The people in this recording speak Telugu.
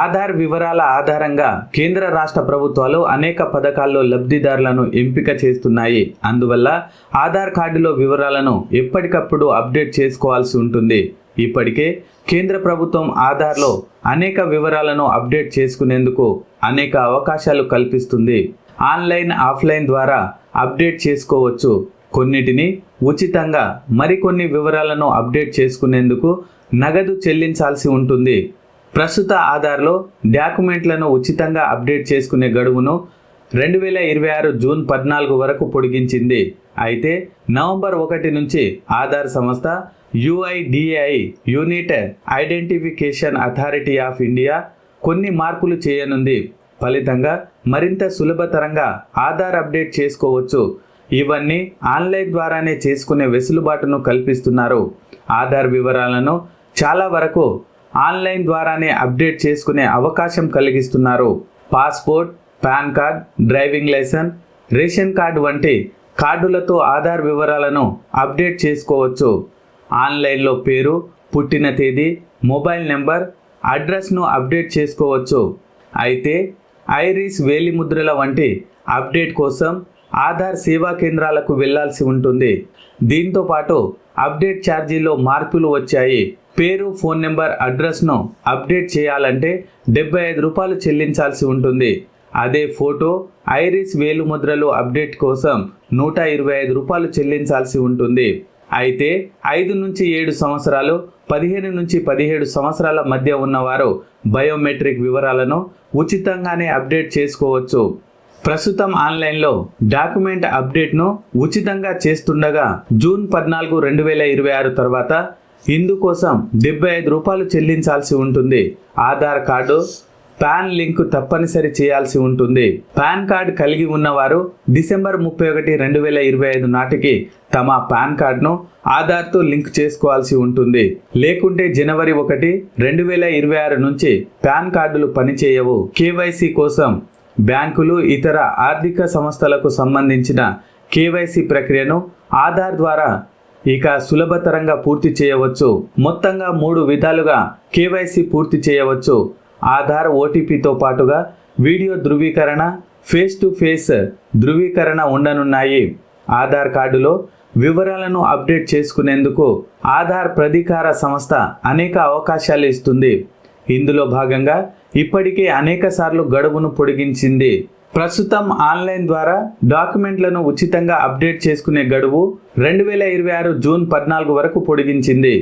ఆధార్ వివరాల ఆధారంగా కేంద్ర రాష్ట్ర ప్రభుత్వాలు అనేక పథకాల్లో లబ్ధిదారులను ఎంపిక చేస్తున్నాయి. అందువల్ల ఆధార్ కార్డులో వివరాలను ఎప్పటికప్పుడు అప్డేట్ చేసుకోవాల్సి ఉంటుంది. ఇప్పటికే కేంద్ర ప్రభుత్వం ఆధార్లో అనేక వివరాలను అప్డేట్ చేసుకునేందుకు అనేక అవకాశాలు కల్పిస్తుంది. ఆన్లైన్, ఆఫ్లైన్ ద్వారా అప్డేట్ చేసుకోవచ్చు. కొన్నిటిని ఉచితంగా, మరికొన్ని వివరాలను అప్డేట్ చేసుకునేందుకు నగదు చెల్లించాల్సి ఉంటుంది. ప్రస్తుత ఆధార్లో డాక్యుమెంట్లను ఉచితంగా అప్డేట్ చేసుకునే గడువును 2026 జూన్ 14 వరకు పొడిగించింది. అయితే నవంబర్ 1 నుంచి ఆధార్ సంస్థ UIDAI unit identification authority of India కొన్ని మార్పులు చేయనుంది. ఫలితంగా మరింత సులభతరంగా ఆధార్ అప్డేట్ చేసుకోవచ్చు. ఇవన్నీ ఆన్లైన్ ద్వారానే చేసుకునే వెసులుబాటును కల్పిస్తున్నారు. ఆధార్ వివరాలను చాలా వరకు ఆన్లైన్ ద్వారానే అప్డేట్ చేసుకునే అవకాశం కలిగిస్తున్నారు. Passport, PAN card, driving licence, ration card వంటి కార్డులతో ఆధార్ వివరాలను అప్డేట్ చేసుకోవచ్చు. ఆన్లైన్లో పేరు, పుట్టిన తేదీ, మొబైల్ నెంబర్, అడ్రస్ను అప్డేట్ చేసుకోవచ్చు. అయితే ఐరిస్, వేలిముద్రల వంటి అప్డేట్ కోసం ఆధార్ సేవా కేంద్రాలకు వెళ్లాల్సి ఉంటుంది. దీంతో పాటు అప్డేట్ ఛార్జీలో మార్పులు వచ్చాయి. పేరు, ఫోన్ నెంబర్, అడ్రస్ను అప్డేట్ చేయాలంటే ₹75 చెల్లించాల్సి ఉంటుంది. అదే ఫోటో, ఐరిస్, వేలుముద్రలు అప్డేట్ కోసం ₹125 చెల్లించాల్సి ఉంటుంది. అయితే 5 నుంచి 7 సంవత్సరాలు, 15 నుంచి 17 సంవత్సరాల మధ్య ఉన్నవారు బయోమెట్రిక్ వివరాలను ఉచితంగానే అప్డేట్ చేసుకోవచ్చు. ప్రస్తుతం ఆన్లైన్లో డాక్యుమెంట్ అప్డేట్ను ఉచితంగా చేస్తుండగా జూన్ 14, 2026 తర్వాత ఇందుకోసం ₹75 చెల్లించాల్సి ఉంటుంది. ఆధార్ కార్డు, పాన్ లింక్ తప్పనిసరి చేయాల్సి ఉంటుంది. పాన్ కార్డు కలిగి ఉన్నవారు డిసెంబర్ 31, 2025 నాటికి తమ పాన్ కార్డును ఆధార్తో లింక్ చేసుకోవాల్సి ఉంటుంది. లేకుంటే జనవరి 1, 2026 నుంచి పాన్ కార్డులు పనిచేయవు. కేవైసీ కోసం బ్యాంకులు, ఇతర ఆర్థిక సంస్థలకు సంబంధించిన కేవైసీ ప్రక్రియను ఆధార్ ద్వారా ఇక సులభతరంగా పూర్తి చేయవచ్చు. మొత్తంగా 3 విధాలుగా కేవైసీ పూర్తి చేయవచ్చు. ఆధార్ ఓటీపీతో పాటుగా వీడియో ధృవీకరణ, ఫేస్ టు ఫేస్ ధృవీకరణ ఉండనున్నాయి. ఆధార్ కార్డులో వివరాలను అప్డేట్ చేసుకునేందుకు ఆధార్ ప్రాధికార సంస్థ అనేక అవకాశాలు ఇస్తుంది. ఇందులో భాగంగా ఇప్పటికే అనేక సార్లు గడువును పొడిగించింది. ప్రస్తుతం ఆన్లైన్ ద్వారా డాక్యుమెంట్లను ఉచితంగా అప్డేట్ చేసుకునే గడువు 2026 జూన్ 14 వరకు పొడిగించింది.